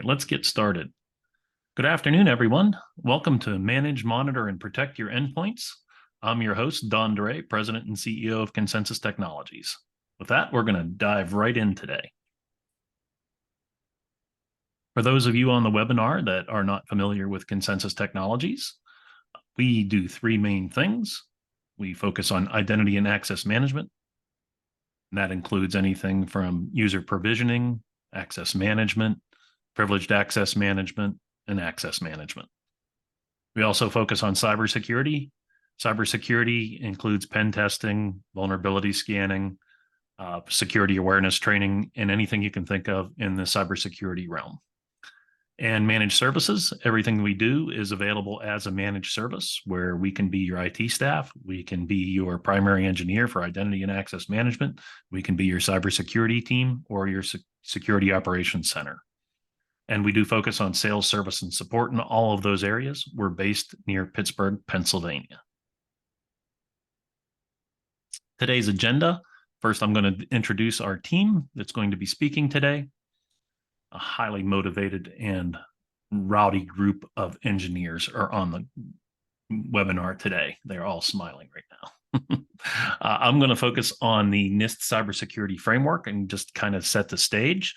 Okay, let's get started. Good afternoon, everyone. Welcome to Manage, Monitor, and Protect Your Endpoints. I'm your host, Don DeRay, President and CEO of Concensus Technologies. With that, we're going to dive right in today. For those of you on the webinar that are not familiar with Concensus Technologies, we do three main things. We focus on identity and access management. And that includes anything from user provisioning, access management, privileged access management, and access management. We also focus on cybersecurity. Cybersecurity includes pen testing, vulnerability scanning, security awareness training, and anything you can think of in the cybersecurity realm. And managed services, everything we do is available as a managed service where we can be your IT staff. We can be your primary engineer for identity and access management. We can be your cybersecurity team or your security operations center. And we do focus on sales, service, and support in all of those areas. We're based near Pittsburgh, Pennsylvania. Today's agenda. First, I'm going to introduce our team that's going to be speaking today. A highly motivated and rowdy group of engineers are on the webinar today. They're all smiling right now. I'm going to focus on the NIST cybersecurity framework and just kind of set the stage.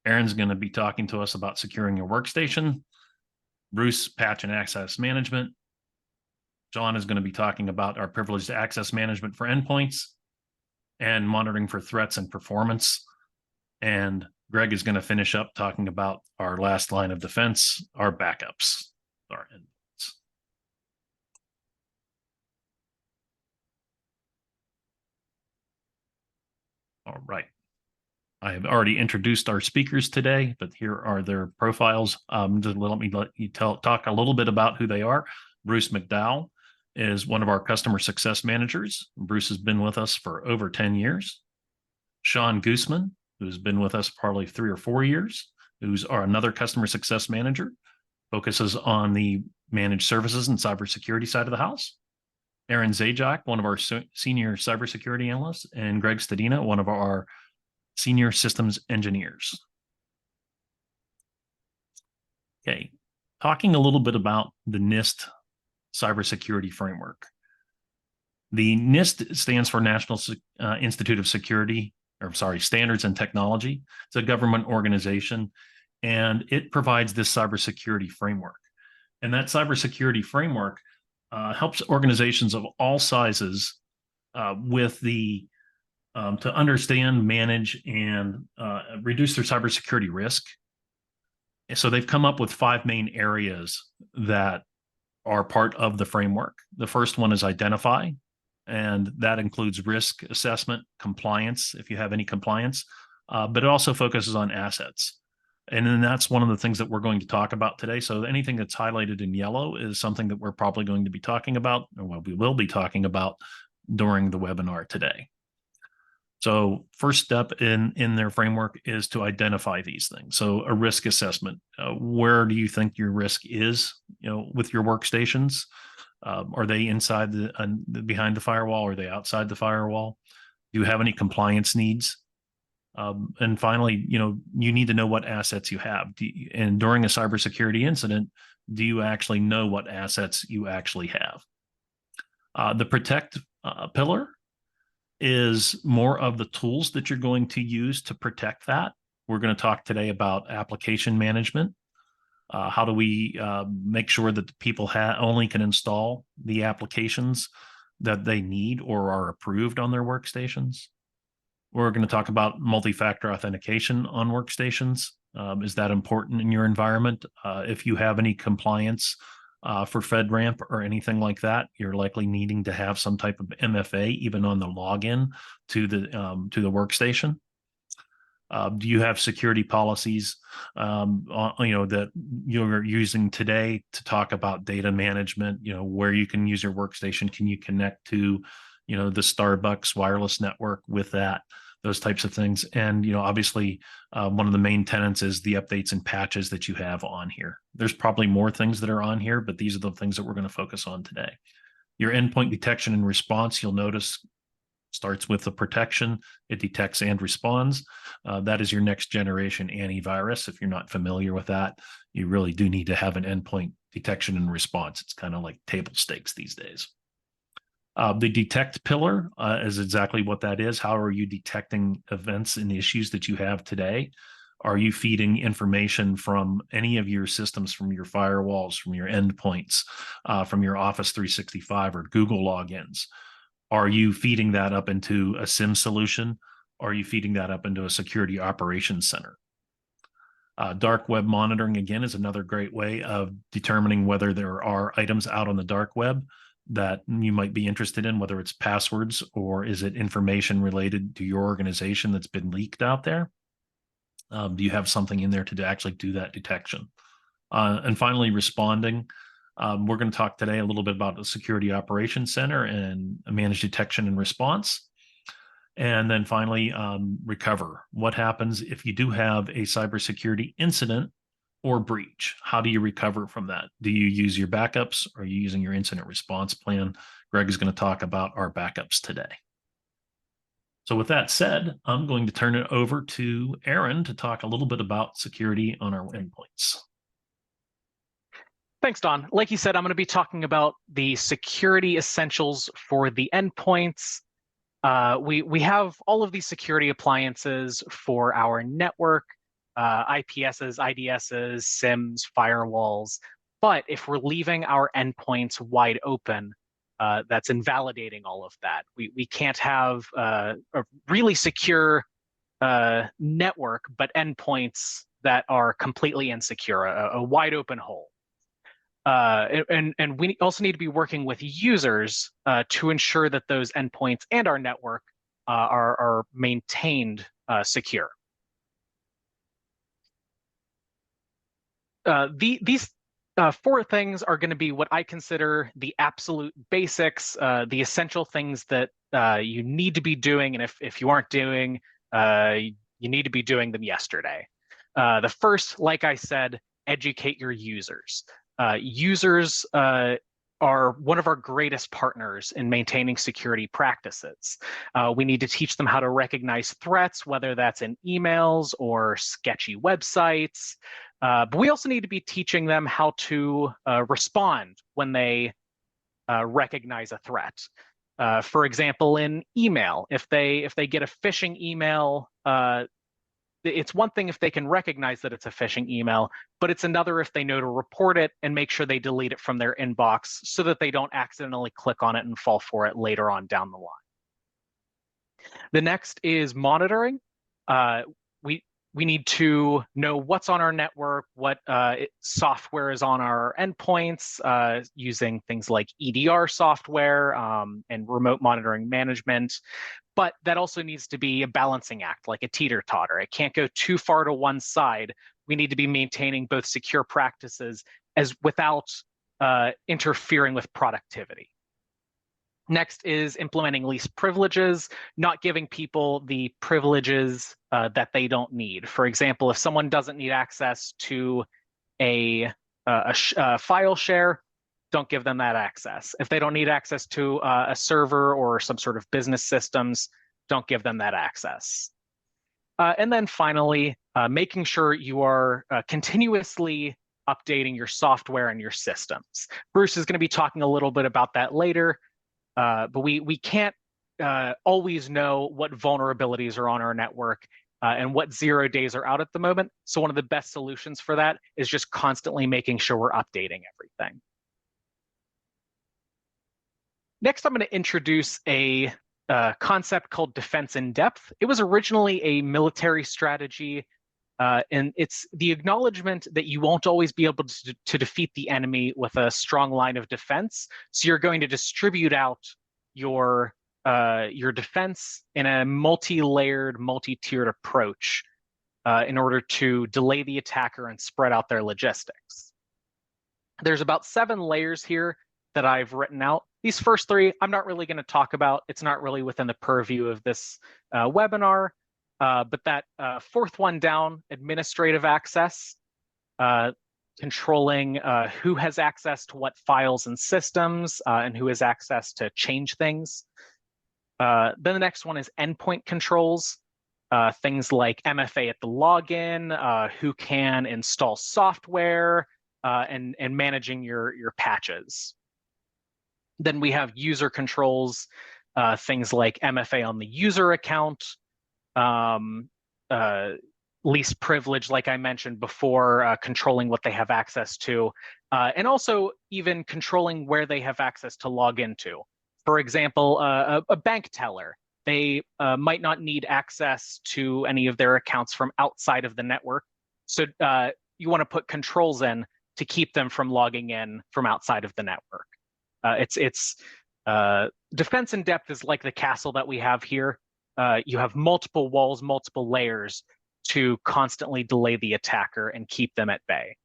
Aaron's going to be talking to us about securing your workstation. Bruce, patch and access management. John is going to be talking about our privileged access management for endpoints and monitoring for threats and performance. And Greg is going to finish up talking about our last line of defense, our backups, our endpoints. All right. I have already introduced our speakers today, but here are their profiles. Just let you talk a little bit about who they are. Bruce McDowell is one of our customer success managers. Bruce has been with us for over 10 years. Sean Gooseman, who's been with us probably 3 or 4 years, who's another customer success manager, focuses on the managed services and cybersecurity side of the house. Aaron Zajac, one of our senior cybersecurity analysts, and Greg Stadina, one of our senior systems engineers. Okay, talking a little bit about the NIST cybersecurity framework. The NIST stands for National Institute of Standards and Technology. It's a government organization, and it provides this cybersecurity framework. And that cybersecurity framework helps organizations of all sizes with the to understand, manage, and reduce their cybersecurity risk. So they've come up with 5 main areas that are part of the framework. The first one is identify, and that includes risk assessment, compliance, if you have any compliance, but it also focuses on assets. And then that's one of the things that we're going to talk about today. So anything that's highlighted in yellow is something that we're probably going to be talking about, or what we will be talking about during the webinar today. So first step in their framework is to identify these things. So a risk assessment, where do you think your risk is, with your workstations? Are they inside behind the firewall? Are they outside the firewall? Do you have any compliance needs? And finally, you need to know what assets you have. And during a cybersecurity incident, do you actually know what assets you actually have? The protect pillar is more of the tools that you're going to use to protect that. We're going to talk today about application management. How do we make sure that the people only can install the applications that they need or are approved on their workstations? We're going to talk about multi-factor authentication on workstations. Is that important in your environment? If you have any compliance for FedRAMP or anything like that, you're likely needing to have some type of MFA even on the login to the workstation. Do you have security policies that you're using today to talk about data management? Where you can use your workstation? Can you connect to the Starbucks wireless network with that? Those types of things. And, obviously, one of the main tenets is the updates and patches that you have on here. There's probably more things that are on here, but these are the things that we're going to focus on today. Your endpoint detection and response, you'll notice Starts with the protection. It detects and responds. That is your next generation antivirus. If you're not familiar with that, you really do need to have an endpoint detection and response. It's kind of like table stakes these days. The detect pillar is exactly what that is. How are you detecting events and issues that you have today? Are you feeding information from any of your systems, from your firewalls, from your endpoints, from your Office 365 or Google logins? Are you feeding that up into a SIM solution? Are you feeding that up into a security operations center? Dark web monitoring, again, is another great way of determining whether there are items out on the dark web that you might be interested in, whether it's passwords or is it information related to your organization that's been leaked out there? Do you have something in there to actually do that detection? And finally, responding. We're going to talk today a little bit about the Security Operations Center and managed detection and response. And then finally, recover. What happens if you do have a cybersecurity incident or breach? How do you recover from that? Do you use your backups? Or are you using your incident response plan? Greg is going to talk about our backups today. So with that said, I'm going to turn it over to Aaron to talk a little bit about security on our endpoints. Thanks, Don. Like you said, I'm going to be talking about the security essentials for the endpoints. We have all of these security appliances for our network, IPSs, IDSs, SIMs, firewalls. But if we're leaving our endpoints wide open, that's invalidating all of that. We can't have a really secure network, but endpoints that are completely insecure, a wide open hole. And we also need to be working with users to ensure that those endpoints and our network are maintained secure. These four things are going to be what I consider the absolute basics, the essential things that you need to be doing, and if you aren't doing, you need to be doing them yesterday. The first, like I said, educate your users. Users are one of our greatest partners in maintaining security practices. We need to teach them how to recognize threats, whether that's in emails or sketchy websites. But we also need to be teaching them how to respond when they recognize a threat. For example, in email, if they get a phishing email, it's one thing if they can recognize that it's a phishing email, but it's another if they know to report it and make sure they delete it from their inbox so that they don't accidentally click on it and fall for it later on down the line. The next is monitoring. We need to know what's on our network, what software is on our endpoints, using things like EDR software and remote monitoring management. But that also needs to be a balancing act, like a teeter-totter. It can't go too far to one side. We need to be maintaining both secure practices as without interfering with productivity. Next is implementing least privileges, not giving people the privileges that they don't need. For example, if someone doesn't need access to a file share, don't give them that access. If they don't need access to a server or some sort of business systems, don't give them that access. And then finally, making sure you are continuously updating your software and your systems. Bruce is going to be talking a little bit about that later, but we can't always know what vulnerabilities are on our network and what 0 days are out at the moment. So one of the best solutions for that is just constantly making sure we're updating everything. Next, I'm going to introduce a concept called defense in depth. It was originally a military strategy, and it's the acknowledgement that you won't always be able to defeat the enemy with a strong line of defense. So you're going to distribute out your defense in a multi-layered, multi-tiered approach in order to delay the attacker and spread out their logistics. There's about 7 layers here that I've written out. These first 3, I'm not really going to talk about. It's not really within the purview of this webinar. But that 4th one down, administrative access, controlling who has access to what files and systems and who has access to change things. Then the next one is endpoint controls. Things like MFA at the login, who can install software, and managing your patches. Then we have user controls, things like MFA on the user account, um, least privilege, like I mentioned before, controlling what they have access to, and also even controlling where they have access to log into. For example, a bank teller, they might not need access to any of their accounts from outside of the network. So you want to put controls in to keep them from logging in from outside of the network. It's defense in depth is like the castle that we have here. You have multiple walls, multiple layers to constantly delay the attacker and keep them at bay.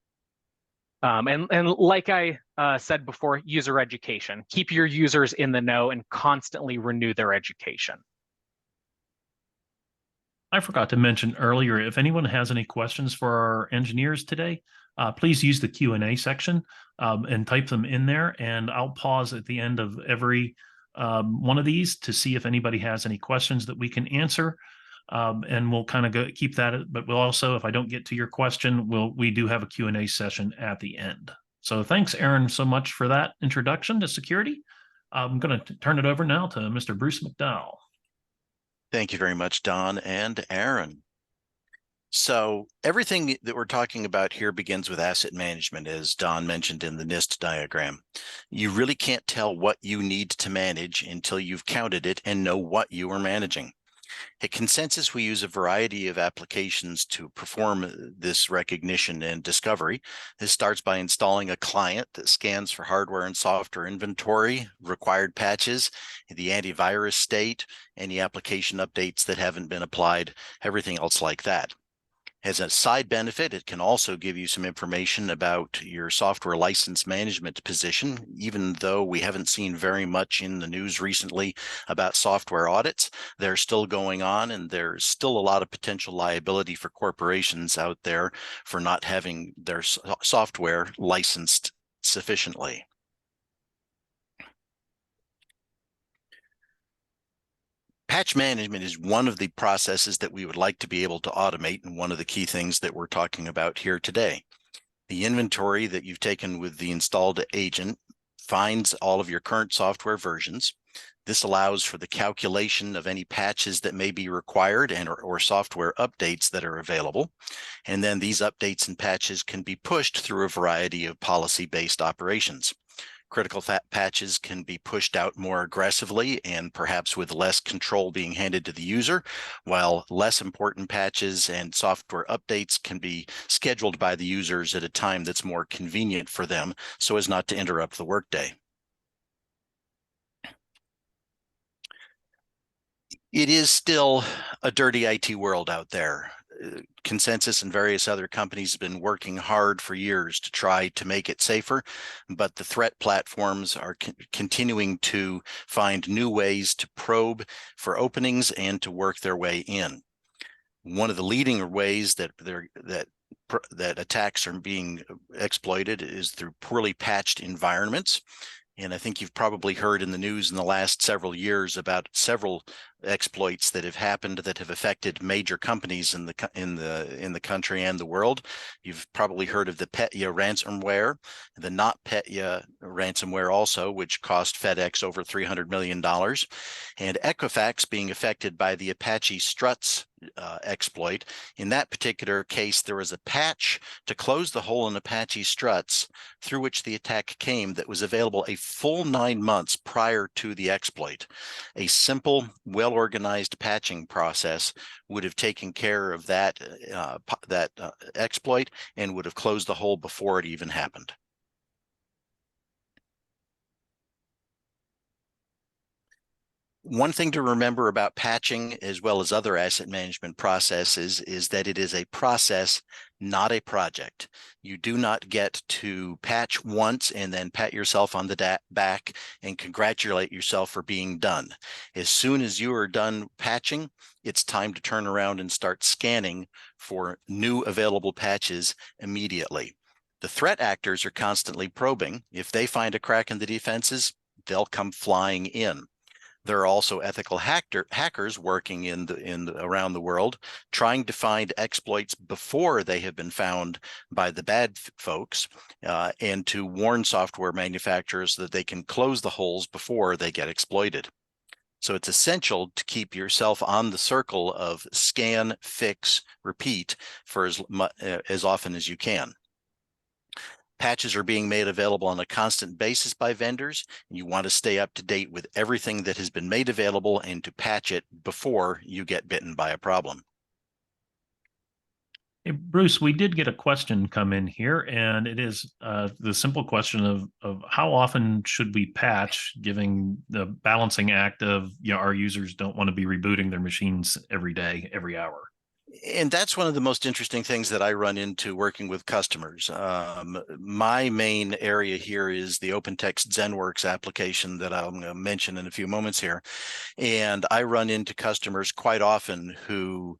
And like I said before, user education. Keep your users in the know and constantly renew their education. I forgot to mention earlier, if anyone has any questions for our engineers today, please use the Q&A section and type them in there. And I'll pause at the end of every one of these to see if anybody has any questions that we can answer. And we'll kind of keep that, but we'll also, if I don't get to your question, we do have a Q&A session at the end. So thanks, Aaron, so much for that introduction to security. I'm going to turn it over now to Mr. Bruce McDowell. Thank you very much, Don and Aaron. So everything that we're talking about here begins with asset management, as Don mentioned in the NIST diagram. You really can't tell what you need to manage until you've counted it and know what you are managing. At Concensus, we use a variety of applications to perform this recognition and discovery. This starts by installing a client that scans for hardware and software inventory, required patches, the antivirus state, any application updates that haven't been applied, everything else like that. As a side benefit, it can also give you some information about your software license management position. Even though we haven't seen very much in the news recently about software audits, they're still going on, and there's still a lot of potential liability for corporations out there for not having their software licensed sufficiently. Patch management is one of the processes that we would like to be able to automate, and one of the key things that we're talking about here today. The inventory that you've taken with the installed agent finds all of your current software versions. This allows for the calculation of any patches that may be required or software updates that are available. And then these updates and patches can be pushed through a variety of policy-based operations. Critical patches can be pushed out more aggressively and perhaps with less control being handed to the user, while less important patches and software updates can be scheduled by the users at a time that's more convenient for them so as not to interrupt the workday. It is still a dirty IT world out there. Concensus and various other companies have been working hard for years to try to make it safer, but the threat platforms are continuing to find new ways to probe for openings and to work their way in. One of the leading ways that attacks are being exploited is through poorly patched environments. And I think you've probably heard in the news in the last several years about several exploits that have happened that have affected major companies in the country and the world. You've probably heard of the Petya ransomware, the NotPetya ransomware also, which cost FedEx over $300 million, and Equifax being affected by the Apache Struts exploit. In that particular case, there was a patch to close the hole in Apache Struts through which the attack came that was available a full 9 months prior to the exploit. A simple, well-organized patching process would have taken care of that exploit and would have closed the hole before it even happened. One thing to remember about patching, as well as other asset management processes, is that it is a process, not a project. You do not get to patch once and then pat yourself on the back and congratulate yourself for being done. As soon as you are done patching, it's time to turn around and start scanning for new available patches immediately. The threat actors are constantly probing. If they find a crack in the defenses, they'll come flying in. There are also ethical hackers working around the world, trying to find exploits before they have been found by the bad folks, and to warn software manufacturers so that they can close the holes before they get exploited. So it's essential to keep yourself on the circle of scan, fix, repeat for as often as you can. Patches are being made available on a constant basis by vendors, and you want to stay up to date with everything that has been made available and to patch it before you get bitten by a problem. Hey, Bruce, we did get a question come in here, and it is the simple question of how often should we patch, given the balancing act of, our users don't want to be rebooting their machines every day, every hour. And that's one of the most interesting things that I run into working with customers. My main area here is the OpenText ZenWorks application that I'm going to mention in a few moments here. And I run into customers quite often who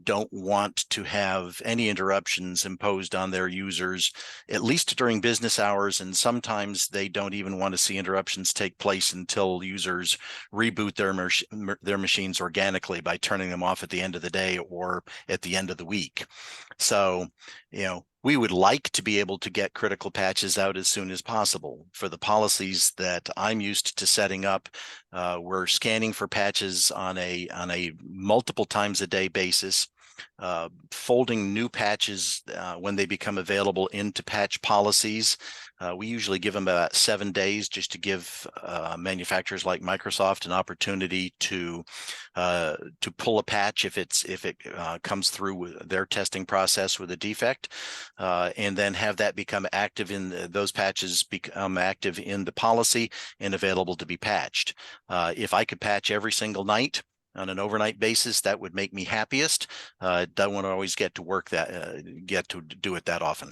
don't want to have any interruptions imposed on their users, at least during business hours. And sometimes they don't even want to see interruptions take place until users reboot their machines organically by turning them off at the end of the day or at the end of the week. So, we would like to be able to get critical patches out as soon as possible. For the policies that I'm used to setting up, we're scanning for patches on a multiple times a day basis, folding new patches when they become available into patch policies. We usually give them about 7 days just to give manufacturers like Microsoft an opportunity to pull a patch if it comes through their testing process with a defect, and then have that become active those patches become active in the policy and available to be patched. If I could patch every single night on an overnight basis, that would make me happiest. Don't want to always get to do it that often.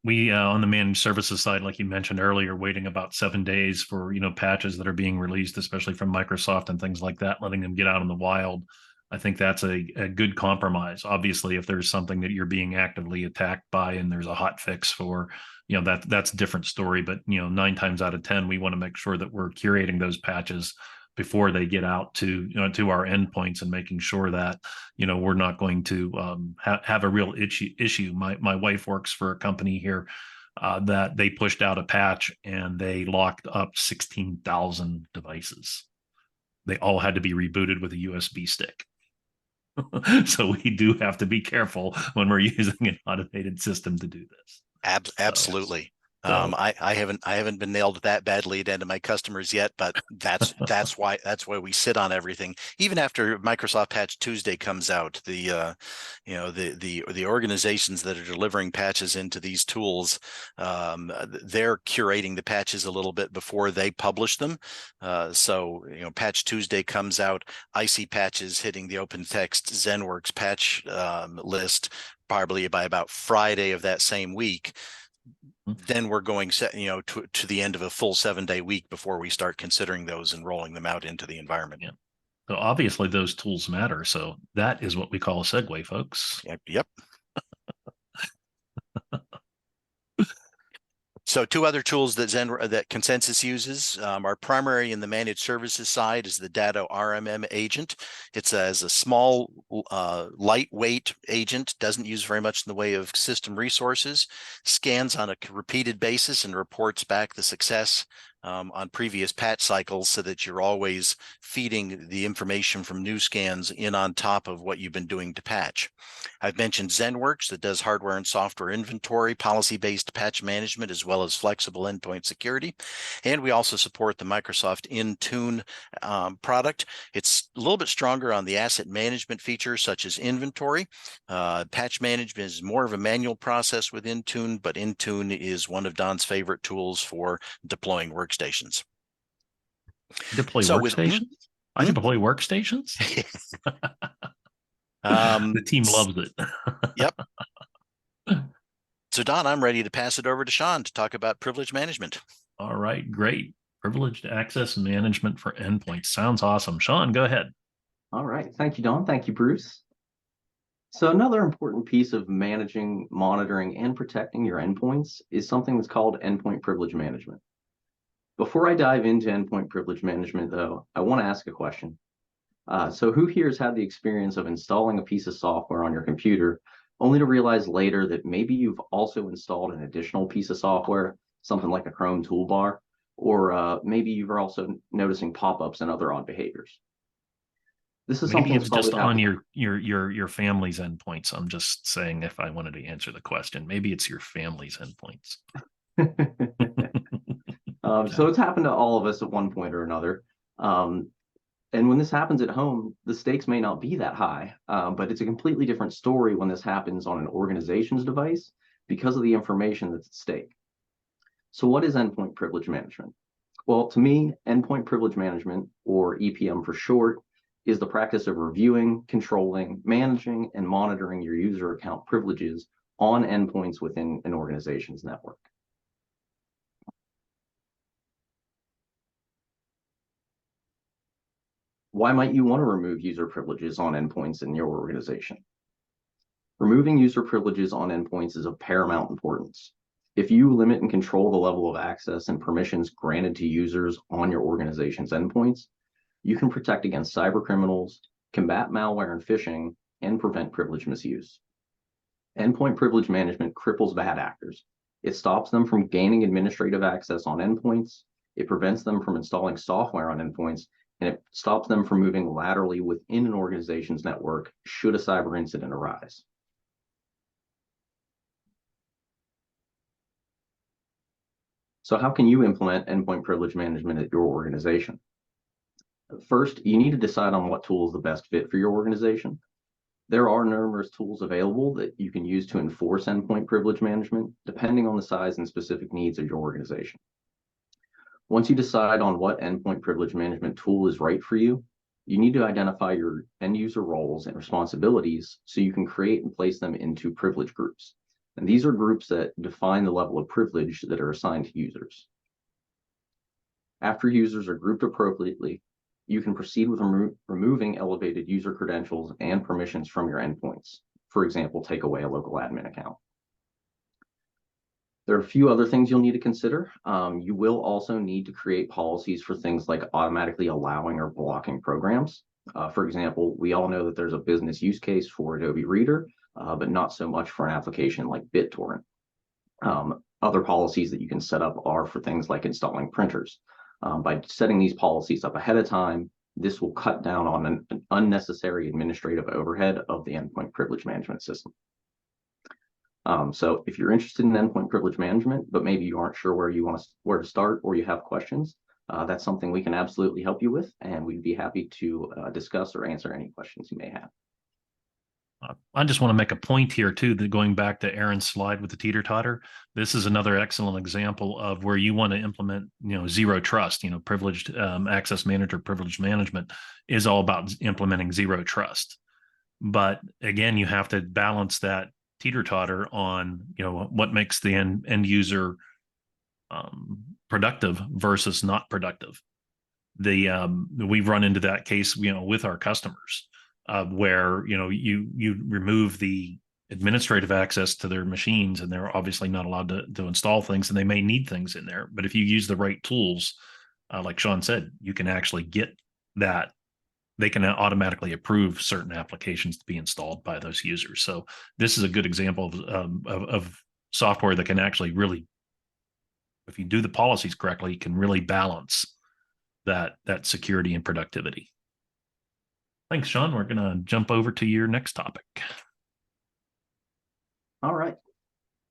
We on the managed services side, like you mentioned earlier, waiting about 7 days for patches that are being released, especially from Microsoft and things like that, letting them get out in the wild. I think that's a good compromise. Obviously, if there's something that you're being actively attacked by and there's a hot fix for, that's a different story. But 9 times out of 10, we want to make sure that we're curating those patches before they get out to to our endpoints and making sure that we're not going to have a real issue. My wife works for a company here that they pushed out a patch and they locked up 16,000 devices. They all had to be rebooted with a USB stick. So we do have to be careful when we're using an automated system to do this. Absolutely. So, I haven't been nailed that badly at end of my customers yet, but that's why we sit on everything. Even after Microsoft Patch Tuesday comes out, the organizations that are delivering patches into these tools, they're curating the patches a little bit before they publish them. So Patch Tuesday comes out, I see patches hitting the OpenText ZenWorks patch list probably by about Friday of that same week. Then we're going to the end of a full 7-day week before we start considering those and rolling them out into the environment. Yeah. So obviously those tools matter. So that is what we call a segue, folks. Yep. So 2 other tools that Concensus uses. Our primary in the managed services side is the Datto RMM agent. It's as a small, lightweight agent, doesn't use very much in the way of system resources, scans on a repeated basis and reports back the success on previous patch cycles so that you're always feeding the information from new scans in on top of what you've been doing to patch. I've mentioned ZenWorks that does hardware and software inventory, policy-based patch management, as well as flexible endpoint security. And we also support the Microsoft Intune product. It's a little bit stronger on the asset management features such as inventory. Patch management is more of a manual process with Intune, but Intune is one of Don's favorite tools for deploying workstations. Deploy workstations? I deploy workstations? The team loves it. Yep. So Don, I'm ready to pass it over to Sean to talk about privilege management. All right, great. Privileged access management for endpoints. Sounds awesome. Sean, go ahead. All right. Thank you, Don. Thank you, Bruce. So another important piece of managing, monitoring, and protecting your endpoints is something that's called endpoint privilege management. Before I dive into endpoint privilege management, though, I want to ask a question. So who here has had the experience of installing a piece of software on your computer, only to realize later that maybe you've also installed an additional piece of software, something like a Chrome toolbar, or maybe you're also noticing pop-ups and other odd behaviors? This is Maybe something it's that's probably just on happened. your family's endpoints. I'm just saying if I wanted to answer the question, maybe it's your family's endpoints. So it's happened to all of us at one point or another. And when this happens at home, the stakes may not be that high, but it's a completely different story when this happens on an organization's device because of the information that's at stake. So what is endpoint privilege management? Well, to me, endpoint privilege management, or EPM for short, is the practice of reviewing, controlling, managing, and monitoring your user account privileges on endpoints within an organization's network. Why might you want to remove user privileges on endpoints in your organization? Removing user privileges on endpoints is of paramount importance. If you limit and control the level of access and permissions granted to users on your organization's endpoints, you can protect against cyber criminals, combat malware and phishing, and prevent privilege misuse. Endpoint privilege management cripples bad actors. It stops them from gaining administrative access on endpoints, it prevents them from installing software on endpoints, and it stops them from moving laterally within an organization's network should a cyber incident arise. So how can you implement endpoint privilege management at your organization? First, you need to decide on what tool is the best fit for your organization. There are numerous tools available that you can use to enforce endpoint privilege management, depending on the size and specific needs of your organization. Once you decide on what endpoint privilege management tool is right for you, you need to identify your end user roles and responsibilities so you can create and place them into privilege groups. And these are groups that define the level of privilege that are assigned to users. After users are grouped appropriately, you can proceed with removing elevated user credentials and permissions from your endpoints. For example, take away a local admin account. There are a few other things you'll need to consider. You will also need to create policies for things like automatically allowing or blocking programs. For example, we all know that there's a business use case for Adobe Reader, but not so much for an application like BitTorrent. Other policies that you can set up are for things like installing printers. By setting these policies up ahead of time, this will cut down on an unnecessary administrative overhead of the endpoint privilege management system. So if you're interested in endpoint privilege management, but maybe you aren't sure where to start, or you have questions, that's something we can absolutely help you with, and we'd be happy to discuss or answer any questions you may have. I just want to make a point here too, that going back to Aaron's slide with the teeter-totter, this is another excellent example of where you want to implement, zero trust. Privileged access manager, privileged management is all about implementing zero trust. But again, you have to balance that teeter-totter on, what makes the end user productive versus not productive. We've run into that case, with our customers. Where you remove the administrative access to their machines, and they're obviously not allowed to install things, and they may need things in there. But if you use the right tools, like Sean said, you can actually get that. They can automatically approve certain applications to be installed by those users. So this is a good example of software that can actually really, if you do the policies correctly, can really balance that security and productivity. Thanks, Sean. We're going to jump over to your next topic. All right.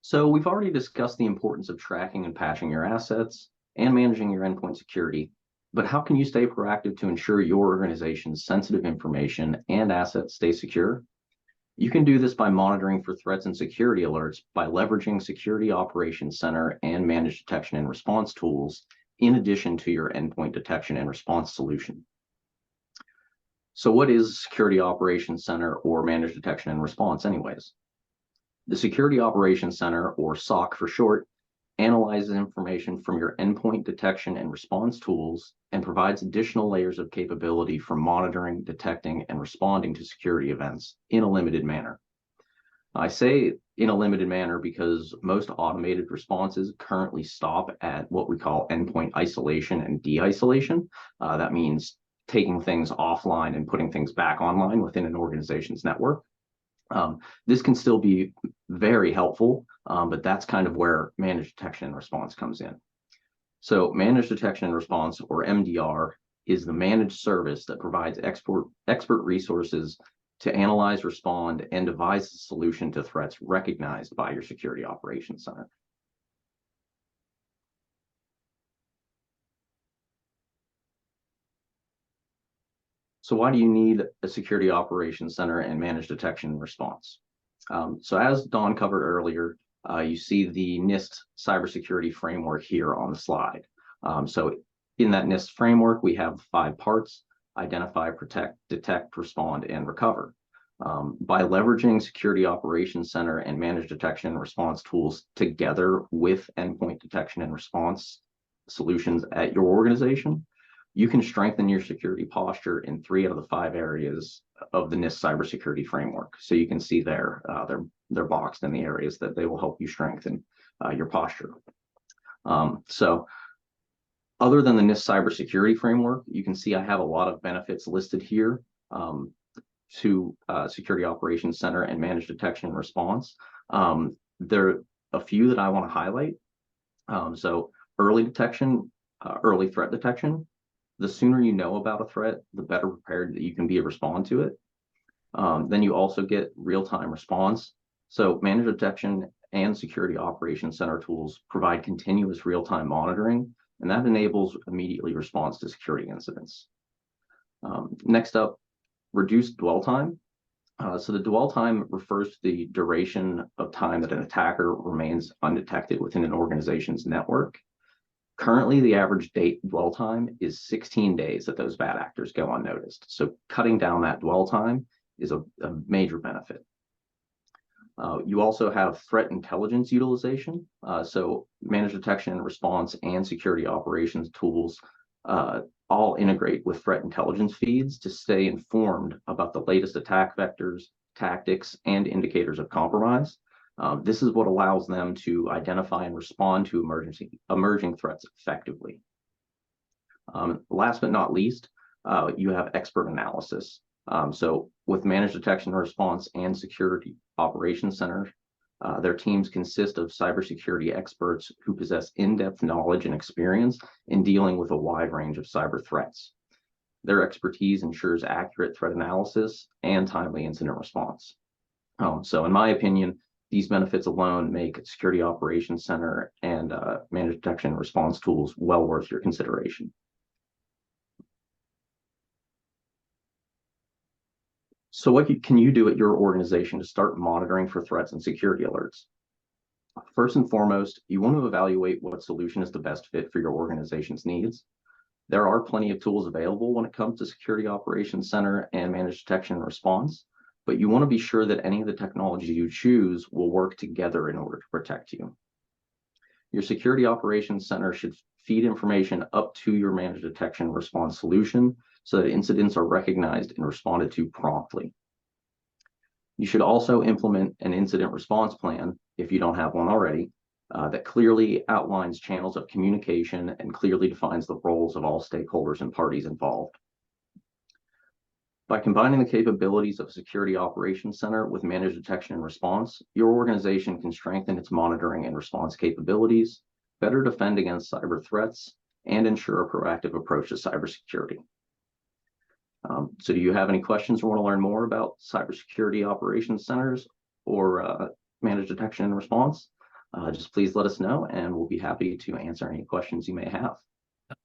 So we've already discussed the importance of tracking and patching your assets and managing your endpoint security, but how can you stay proactive to ensure your organization's sensitive information and assets stay secure? You can do this by monitoring for threats and security alerts by leveraging Security Operations Center and Managed Detection and Response tools, in addition to your endpoint detection and response solution. So what is Security Operations Center, or Managed Detection and Response anyways? The Security Operations Center, or SOC for short, analyzes information from your endpoint detection and response tools and provides additional layers of capability for monitoring, detecting, and responding to security events in a limited manner. I say in a limited manner because most automated responses currently stop at what we call endpoint isolation and de-isolation. That means taking things offline and putting things back online within an organization's network. This can still be very helpful, but that's kind of where managed detection and response comes in. So managed detection and response, or MDR, is the managed service that provides expert resources to analyze, respond, and devise a solution to threats recognized by your security operations center. So why do you need a security operations center and managed detection and response? So as Don covered earlier, you see the NIST cybersecurity framework here on the slide. So in that NIST framework, we have 5 parts: identify, protect, detect, respond, and recover. By leveraging security operations center and managed detection and response tools together with endpoint detection and response solutions at your organization, you can strengthen your security posture in 3 out of the 5 areas of the NIST cybersecurity framework. So you can see there, they're boxed in the areas that they will help you strengthen your posture. So other than the NIST cybersecurity framework, you can see I have a lot of benefits listed here to Security Operations Center and Managed Detection and Response. There are a few that I want to highlight. So early detection, early threat detection. The sooner you know about a threat, the better prepared that you can be to respond to it. Then you also get real-time response. So managed detection and security operations center tools provide continuous real-time monitoring, and that enables immediately response to security incidents. Next up, reduced dwell time. So the dwell time refers to the duration of time that an attacker remains undetected within an organization's network. Currently, the average dwell time is 16 days that those bad actors go unnoticed. So cutting down that dwell time is a major benefit. You also have threat intelligence utilization. So managed detection and response and security operations tools all integrate with threat intelligence feeds to stay informed about the latest attack vectors, tactics, and indicators of compromise. This is what allows them to identify and respond to emerging threats effectively. Last but not least, you have expert analysis. So with managed detection and response and security operations center, their teams consist of cybersecurity experts who possess in-depth knowledge and experience in dealing with a wide range of cyber threats. Their expertise ensures accurate threat analysis and timely incident response. So in my opinion, these benefits alone make Security Operations Center and Managed Detection and Response tools well worth your consideration. So what can you do at your organization to start monitoring for threats and security alerts? First and foremost, you want to evaluate what solution is the best fit for your organization's needs. There are plenty of tools available when it comes to Security Operations Center and Managed Detection and Response, but you want to be sure that any of the technologies you choose will work together in order to protect you. Your Security Operations Center should feed information up to your Managed Detection and Response solution so that incidents are recognized and responded to promptly. You should also implement an incident response plan, if you don't have one already, that clearly outlines channels of communication and clearly defines the roles of all stakeholders and parties involved. By combining the capabilities of Security Operations Center with Managed Detection and Response, your organization can strengthen its monitoring and response capabilities, better defend against cyber threats, and ensure a proactive approach to cybersecurity. So do you have any questions or want to learn more about cybersecurity operations centers or managed detection and response? Just please let us know and we'll be happy to answer any questions you may have.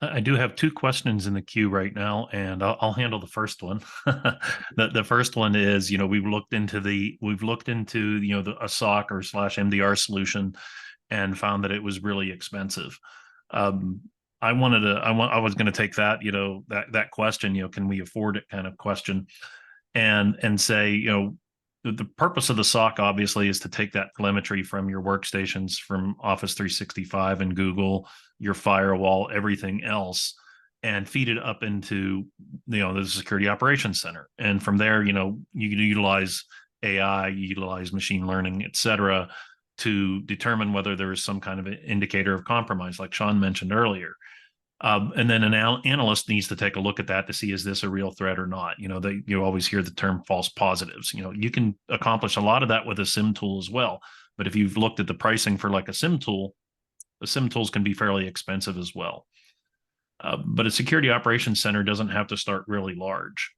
I do have 2 questions in the queue right now, and I'll handle the first one. The first one is, we've looked into a SOC or / MDR solution and found that it was really expensive. I was going to take that, that question, can we afford it kind of question, and say, the purpose of the SOC obviously is to take that telemetry from your workstations, from Office 365 and Google, your firewall, everything else, and feed it up into, the Security Operations Center. And from there, you can utilize AI, you utilize machine learning, et cetera, to determine whether there is some kind of an indicator of compromise, like Sean mentioned earlier. And then an analyst needs to take a look at that to see, is this a real threat or not? You always hear the term false positives. You can accomplish a lot of that with a SIM tool as well. But if you've looked at the pricing for like a SIM tool, the SIM tools can be fairly expensive as well. But a security operations center doesn't have to start really large.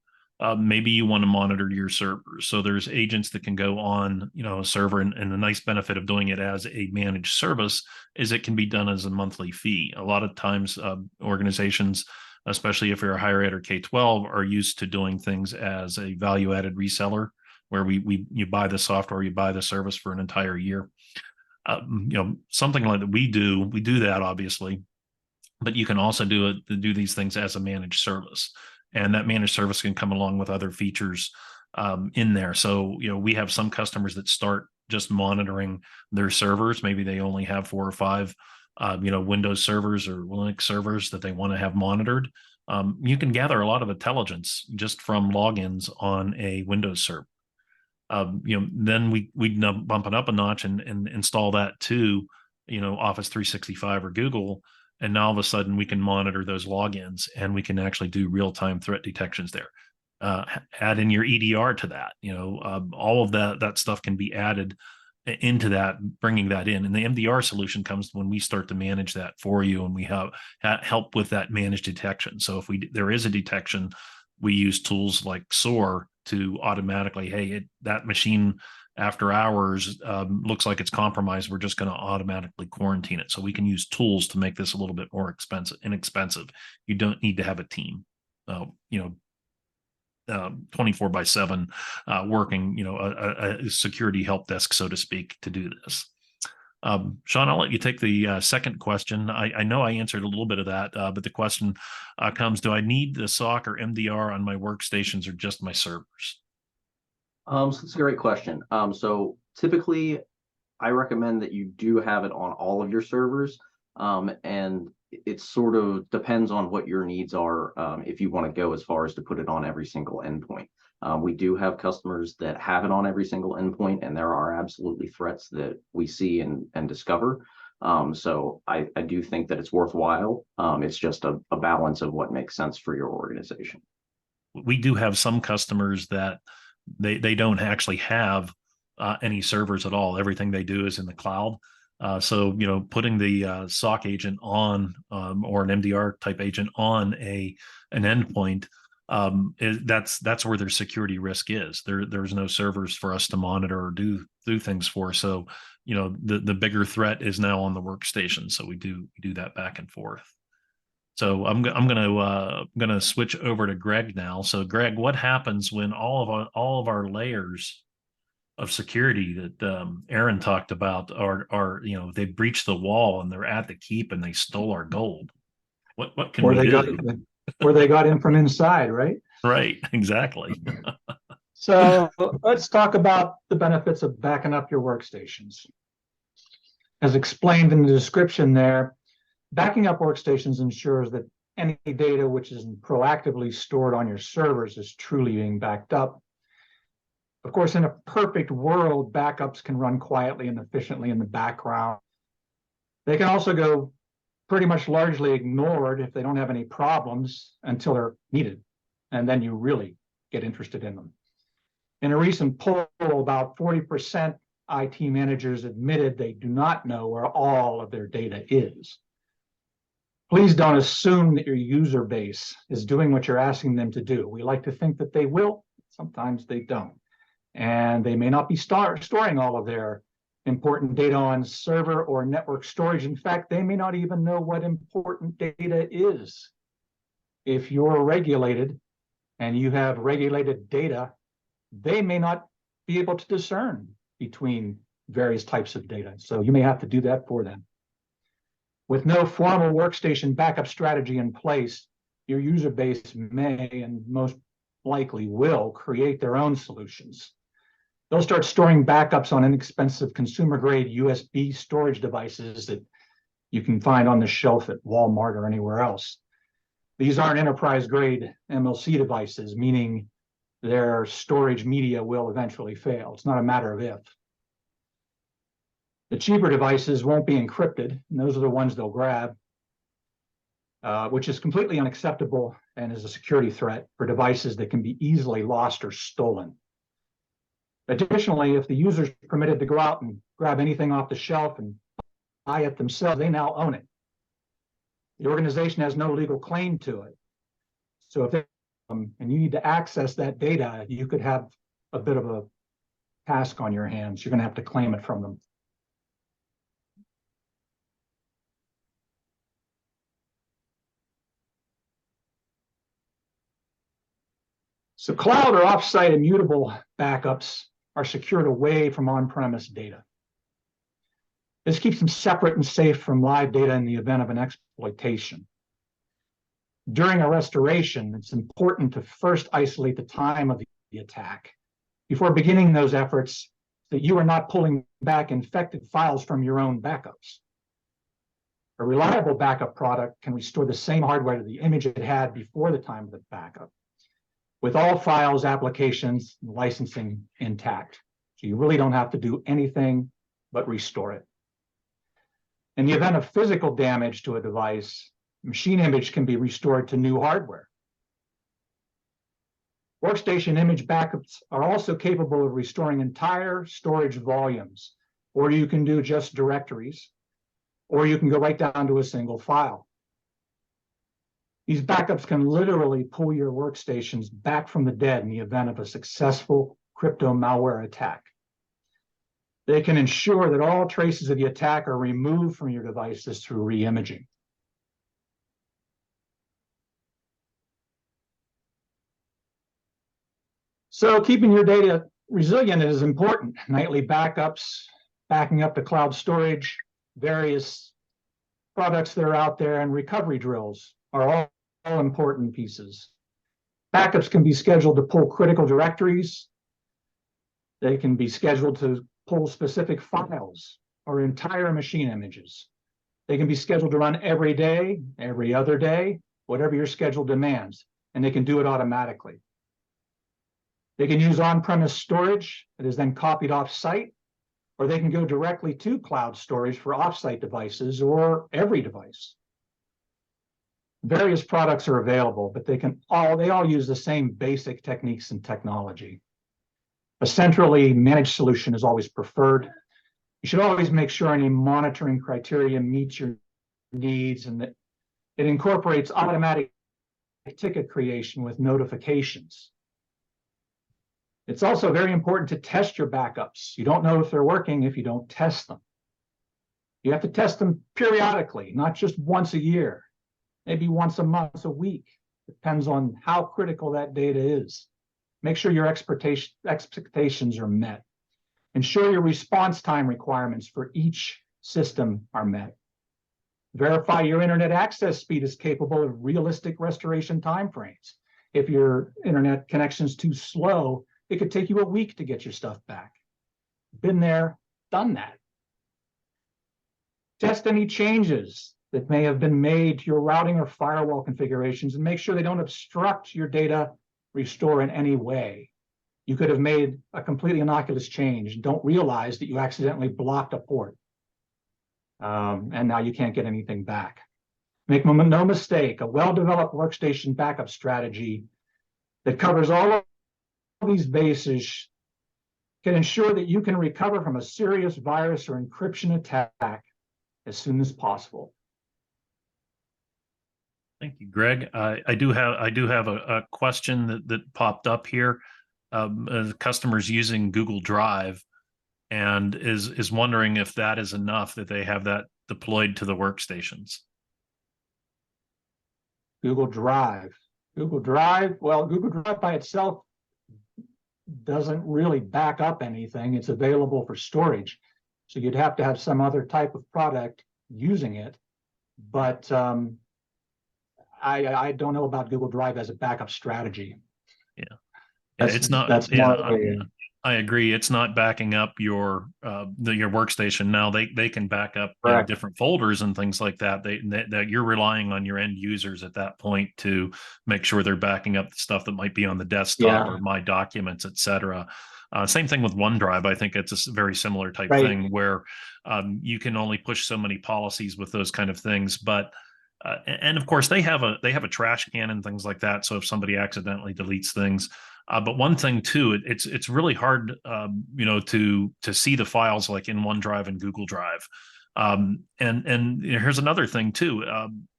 Maybe you want to monitor your servers. So there's agents that can go on, a server, and the nice benefit of doing it as a managed service is it can be done as a monthly fee. A lot of times organizations, especially if you're a higher ed or K-12, are used to doing things as a value-added reseller, where you buy the software, you buy the service for an entire year. Something like that we do that obviously, but you can also do these things as a managed service. And that managed service can come along with other features in there. So, we have some customers that start just monitoring their servers. Maybe they only have 4 or 5, Windows servers or Linux servers that they want to have monitored. You can gather a lot of intelligence just from logins on a Windows server. Then we bump it up a notch and install that to, Office 365 or Google. And now all of a sudden we can monitor those logins and we can actually do real-time threat detections there. Add in your EDR to that. All of that stuff can be added into that, bringing that in. And the MDR solution comes when we start to manage that for you, and we have help with that managed detection. So if there is a detection, we use tools like SOAR to automatically, hey, that machine after hours looks like it's compromised. We're just going to automatically quarantine it. So we can use tools to make this a little bit more inexpensive. You don't need to have a team, 24/7 working, a security help desk, so to speak, to do this. Sean, I'll let you take the second question. I know I answered a little bit of that, but the question comes, do I need the SOC or MDR on my workstations or just my servers? So it's a great question. So typically, I recommend that you do have it on all of your servers, and it sort of depends on what your needs are. If you want to go as far as to put it on every single endpoint, we do have customers that have it on every single endpoint, and there are absolutely threats that we see and discover. So I do think that it's worthwhile. It's just a balance of what makes sense for your organization. We do have some customers that they don't actually have any servers at all. Everything they do is in the cloud. So putting the SOC agent on or an MDR type agent on an endpoint, that's where their security risk is. There's no servers for us to monitor or do things for. So the bigger threat is now on the workstation. So we do that back and forth. So I'm gonna switch over to Greg now. So Greg, what happens when all of our layers of security that Aaron talked about are they breached the wall and they're at the keep and they stole our gold? What can we do? Where they got in from inside, right? Right, exactly. So let's talk about the benefits of backing up your workstations. As explained in the description there, backing up workstations ensures that any data which is proactively stored on your servers is truly being backed up. Of course, in a perfect world, backups can run quietly and efficiently in the background. They can also go pretty much largely ignored if they don't have any problems until they're needed, and then you really get interested in them. In a recent poll, about 40% IT managers admitted they do not know where all of their data is. Please don't assume that your user base is doing what you're asking them to do. We like to think that they will. Sometimes they don't. And they may not be storing all of their important data on server or network storage. In fact, they may not even know what important data is. If you're regulated and you have regulated data, they may not be able to discern between various types of data. So you may have to do that for them. With no formal workstation backup strategy in place, your user base may and most likely will create their own solutions. They'll start storing backups on inexpensive consumer-grade USB storage devices that you can find on the shelf at Walmart or anywhere else. These aren't enterprise-grade MLC devices, meaning their storage media will eventually fail. It's not a matter of if. The cheaper devices won't be encrypted, and those are the ones they'll grab, which is completely unacceptable and is a security threat for devices that can be easily lost or stolen. Additionally, if the user is permitted to go out and grab anything off the shelf and buy it themselves, they now own it. The organization has no legal claim to it. So if and you need to access that data, you could have a bit of a task on your hands. You're going to have to claim it from them. So cloud or offsite immutable backups are secured away from on-premise data. This keeps them separate and safe from live data in the event of an exploitation. During a restoration, it's important to first isolate the time of the attack before beginning those efforts, so that you are not pulling back infected files from your own backups. A reliable backup product can restore the same hardware to the image it had before the time of the backup, with all files, applications, and licensing intact. So you really don't have to do anything but restore it. In the event of physical damage to a device, machine image can be restored to new hardware. Workstation image backups are also capable of restoring entire storage volumes, or you can do just directories, or you can go right down to a single file. These backups can literally pull your workstations back from the dead in the event of a successful crypto malware attack. They can ensure that all traces of the attack are removed from your devices through re-imaging. So keeping your data resilient is important. Nightly backups, backing up to cloud storage, various products that are out there, and recovery drills are all important pieces. Backups can be scheduled to pull critical directories. They can be scheduled to pull specific files or entire machine images. They can be scheduled to run every day, every other day, whatever your schedule demands, and they can do it automatically. They can use on-premise storage that is then copied off-site, or they can go directly to cloud storage for off-site devices or every device. Various products are available, but they all use the same basic techniques and technology. A centrally managed solution is always preferred. You should always make sure any monitoring criteria meets your needs and that it incorporates automatic ticket creation with notifications. It's also very important to test your backups. You don't know if they're working if you don't test them. You have to test them periodically, not just once a year, maybe once a month, a week. Depends on how critical that data is. Make sure your expectations are met. Ensure your response time requirements for each system are met. Verify your internet access speed is capable of realistic restoration timeframes. If your internet connection is too slow, it could take you a week to get your stuff back. Been there, done that. Test any changes that may have been made to your routing or firewall configurations and make sure they don't obstruct your data restore in any way. You could have made a completely innocuous change and don't realize that you accidentally blocked a port. And now you can't get anything back. Make no mistake, a well-developed workstation backup strategy that covers all of these bases can ensure that you can recover from a serious virus or encryption attack as soon as possible. Thank you, Greg. I do have a question that popped up here. Customers using Google Drive and is wondering if that is enough that they have that deployed to the workstations. Google Drive. Well, Google Drive by itself doesn't really back up anything. It's available for storage. So you'd have to have some other type of product using it. But I don't know about Google Drive as a backup strategy. Yeah, it's not. That's Yeah, more I agree. It's not backing up your your workstation. Now they can back up Correct. different folders and things like that. That you're relying on your end users at that point to make sure they're backing up the stuff that might be on the desktop Yeah. or My Documents, etc. Same thing with OneDrive. I think it's a very similar type Right. thing where you can only push so many policies with those kind of things. But and of course they have a trash can and things like that. So if somebody accidentally deletes things. But one thing too, it's really hard, to see the files like in OneDrive and Google Drive. And here's another thing too,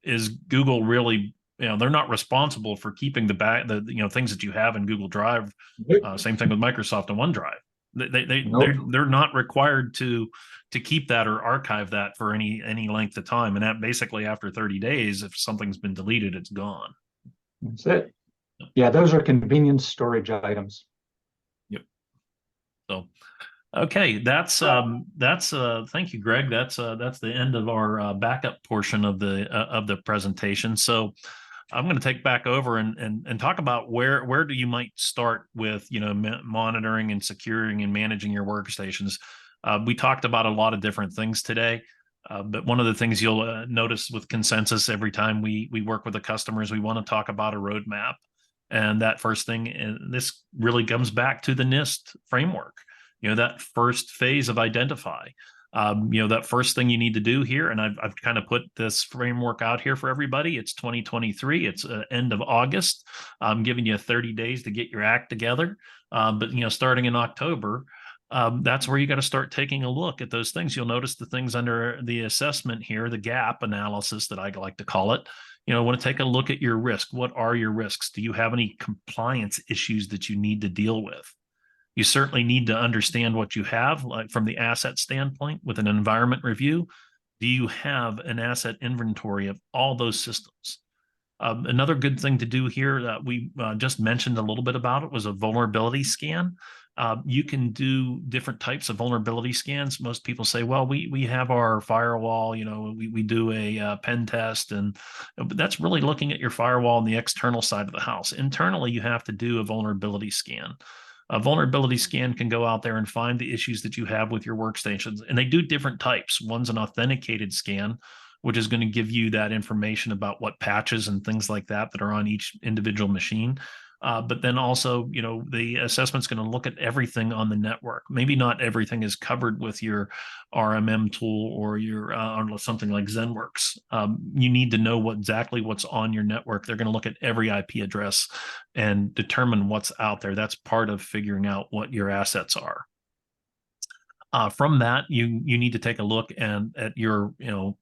is Google really, they're not responsible for keeping the things that you have in Google Drive. Same thing with Microsoft and OneDrive. They're not required to keep that or archive that for any length of time. And that basically after 30 days, if something's been deleted, it's gone. That's it. Yeah, those are convenience storage items. Yep. So, okay, that's thank you, Greg. That's the end of our backup portion of the presentation. So I'm going to take back over and talk about where do you might start with monitoring and securing and managing your workstations. We talked about a lot of different things today. But one of the things you'll notice with Concensus every time we work with the customers, we want to talk about a roadmap. And that first thing, and this really comes back to the NIST framework, that first phase of identify, that first thing you need to do here. And I've kind of put this framework out here for everybody. It's 2023. It's end of August. I'm giving you 30 days to get your act together. But starting in October, that's where you got to start taking a look at those things. You'll notice the things under the assessment here, the gap analysis that I like to call it. Want to take a look at your risk. What are your risks? Do you have any compliance issues that you need to deal with? You certainly need to understand what you have, like from the asset standpoint with an environment review. Do you have an asset inventory of all those systems? Another good thing to do here that we just mentioned a little bit about it was a vulnerability scan. You can do different types of vulnerability scans. Most people say, well, we have our firewall, we do a pen test, but that's really looking at your firewall on the external side of the house. Internally, you have to do a vulnerability scan. A vulnerability scan can go out there and find the issues that you have with your workstations, and they do different types. One's an authenticated scan, which is going to give you that information about what patches and things like that are on each individual machine. But then also, the assessment's going to look at everything on the network. Maybe not everything is covered with your RMM tool or your something like ZenWorks. You need to know exactly what's on your network. They're going to look at every IP address and determine what's out there. That's part of figuring out what your assets are. From that, you need to take a look at your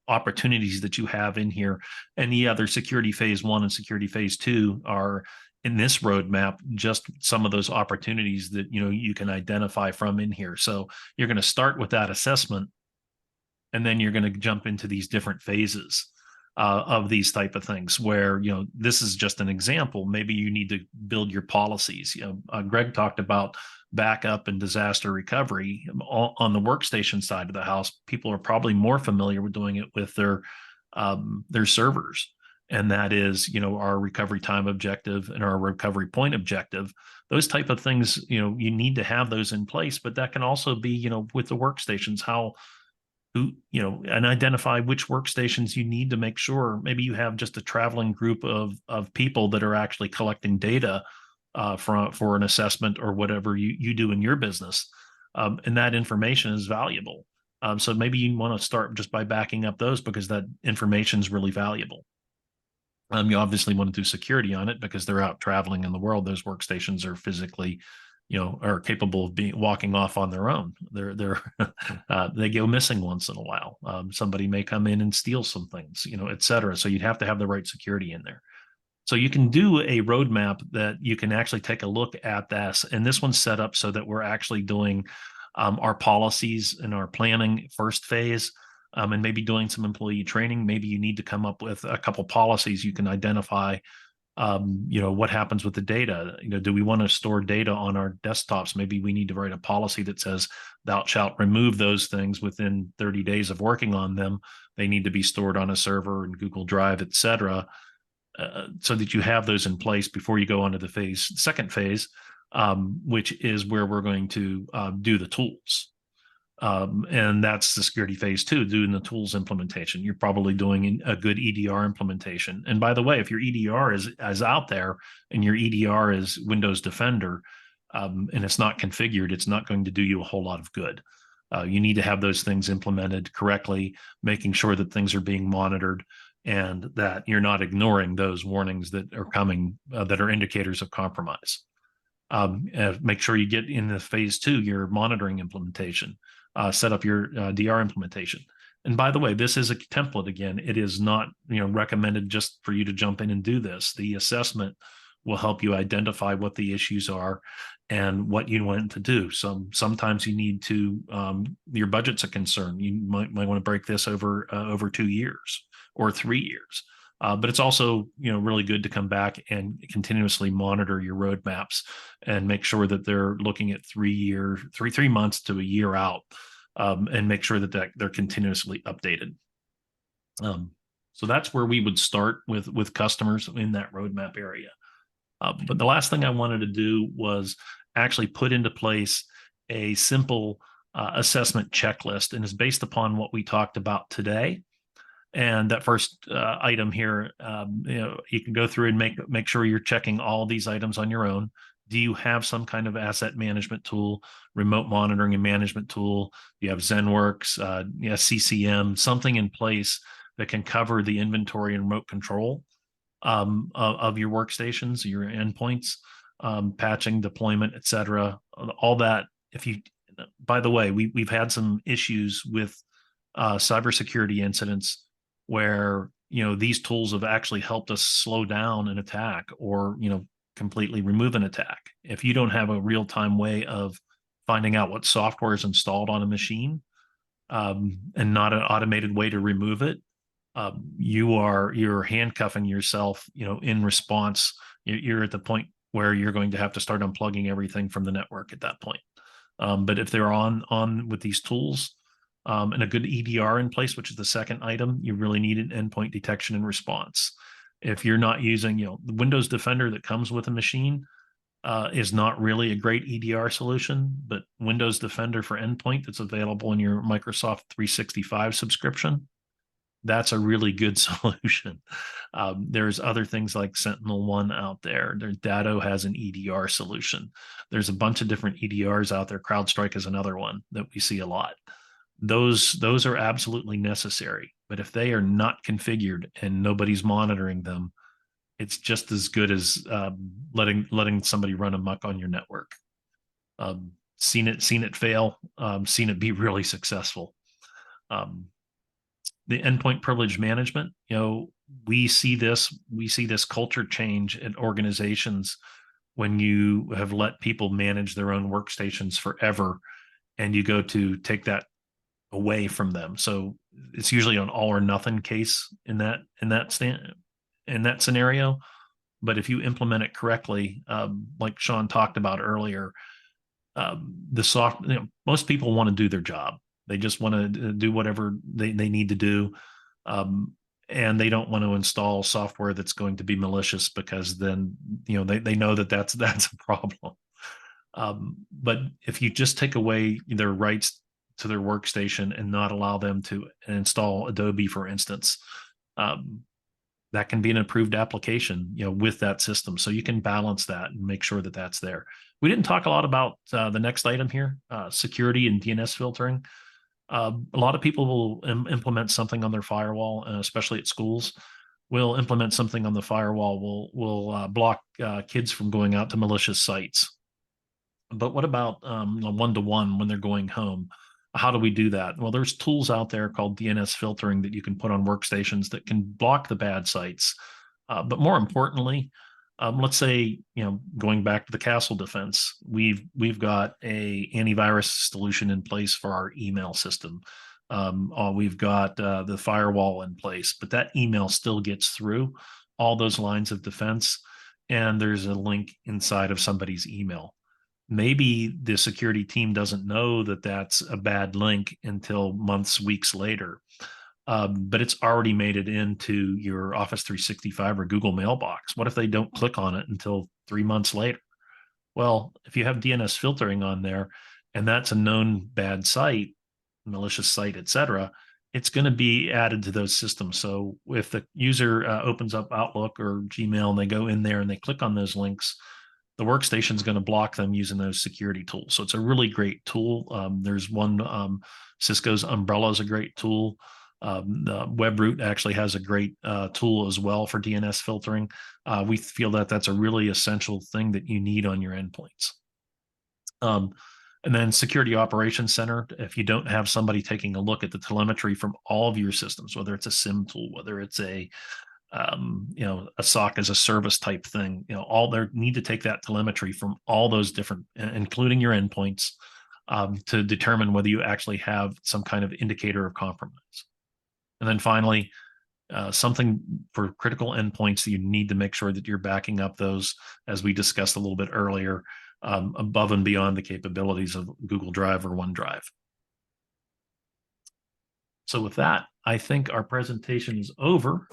opportunities that you have in here. And the other security phase 1 and security phase 2 are in this roadmap, just some of those opportunities that you can identify from in here. So you're going to start with that assessment, and then you're going to jump into these different phases of these type of things where this is just an example. Maybe you need to build your policies. Greg talked about backup and disaster recovery on the workstation side of the house. People are probably more familiar with doing it with their servers. And that is, our recovery time objective and our recovery point objective. Those type of things, you need to have those in place, but that can also be, with the workstations, and identify which workstations you need to make sure. Maybe you have just a traveling group of people that are actually collecting data for an assessment or whatever you do in your business. And that information is valuable. So maybe you want to start just by backing up those because that information is really valuable. You obviously want to do security on it because they're out traveling in the world. Those workstations are physically, are capable of walking off on their own. They go missing once in a while. Somebody may come in and steal some things, et cetera. So you'd have to have the right security in there. So you can do a roadmap that you can actually take a look at this. And this one's set up so that we're actually doing our policies and our planning first phase. And maybe doing some employee training. Maybe you need to come up with a couple policies. You can identify, what happens with the data. Do we want to store data on our desktops? Maybe we need to write a policy that says thou shalt remove those things within 30 days of working on them. They need to be stored on a server in Google Drive, et cetera, so that you have those in place before you go on to the second phase. which is where we're going to do the tools. And that's the security phase 2, doing the tools implementation. You're probably doing a good EDR implementation. And by the way, if your EDR is out there and your EDR is Windows Defender, and it's not configured, it's not going to do you a whole lot of good. You need to have those things implemented correctly, making sure that things are being monitored and that you're not ignoring those warnings that are coming that are indicators of compromise. Make sure you get in the phase 2, your monitoring implementation. Set up your DR implementation. And by the way, this is a template again. It is not recommended just for you to jump in and do this. The assessment will help you identify what the issues are and what you want to do. Sometimes you need to your budget's a concern. You might want to break this over 2 years or 3 years. But it's also really good to come back and continuously monitor your roadmaps and make sure that they're looking at 3 months to a year out, and make sure that they're continuously updated. So that's where we would start with customers in that roadmap area. But the last thing I wanted to do was actually put into place a simple assessment checklist, and is based upon what we talked about today. And that first item here, you can go through and make sure you're checking all these items on your own. Do you have some kind of asset management tool, remote monitoring and management tool? Do you have ZenWorks, CCM, something in place that can cover the inventory and remote control of your workstations, your endpoints, patching, deployment, etc. All that. By the way, we've had some issues with cybersecurity incidents where these tools have actually helped us slow down an attack or completely remove an attack. If you don't have a real-time way of finding out what software is installed on a machine, and not an automated way to remove it, you're handcuffing yourself in response. You're at the point where you're going to have to start unplugging everything from the network at that point. But if they're on with these tools, and a good EDR in place, which is the second item, you really need an endpoint detection and response. If you're not using, the Windows Defender that comes with a machine is not really a great EDR solution, but Windows Defender for endpoint that's available in your Microsoft 365 subscription, that's a really good solution. There's other things like SentinelOne out there. Datto has an EDR solution. There's a bunch of different EDRs out there. CrowdStrike is another one that we see a lot. Those are absolutely necessary, but if they are not configured and nobody's monitoring them, it's just as good as letting somebody run amok on your network. Seen it fail, seen it be really successful. The endpoint privilege management, we see this culture change in organizations when you have let people manage their own workstations forever, and you go to take that away from them. So it's usually an all or nothing case in that scenario. But if you implement it correctly, like Sean talked about earlier, most people want to do their job. They just want to do whatever they need to do. And they don't want to install software that's going to be malicious, because then they know that's a problem. But if you just take away their rights to their workstation and not allow them to install Adobe, for instance, that can be an approved application, with that system. So you can balance that and make sure that that's there. We didn't talk a lot about the next item here, security and DNS filtering. A lot of people will implement something on their firewall, especially at schools. Will implement something on the firewall. Will block kids from going out to malicious sites. But what about one-to-one when they're going home? How do we do that? Well, there's tools out there called DNS filtering that you can put on workstations that can block the bad sites. But more importantly, let's say, going back to the castle defense, we've got a antivirus solution in place for our email system. We've got the firewall in place, but that email still gets through all those lines of defense, and there's a link inside of somebody's email. Maybe the security team doesn't know that that's a bad link until months, weeks later. But it's already made it into your Office 365 or Google mailbox. What if they don't click on it until 3 months later? Well, if you have DNS filtering on there, and that's a known bad site, malicious site, etc., it's going to be added to those systems. So if the user opens up Outlook or Gmail and they go in there and they click on those links, the workstation is going to block them using those security tools. So it's a really great tool. There's one, Cisco's Umbrella is a great tool. The WebRoot actually has a great tool as well for DNS filtering. We feel that that's a really essential thing that you need on your endpoints. And then Security Operations Center, if you don't have somebody taking a look at the telemetry from all of your systems, whether it's a SIM tool, whether it's a SOC as a service type thing, all they need to take that telemetry from all those different, including your endpoints, to determine whether you actually have some kind of indicator of compromise. And then finally, something for critical endpoints, you need to make sure that you're backing up those, as we discussed a little bit earlier, above and beyond the capabilities of Google Drive or OneDrive. So with that, I think our presentation is over.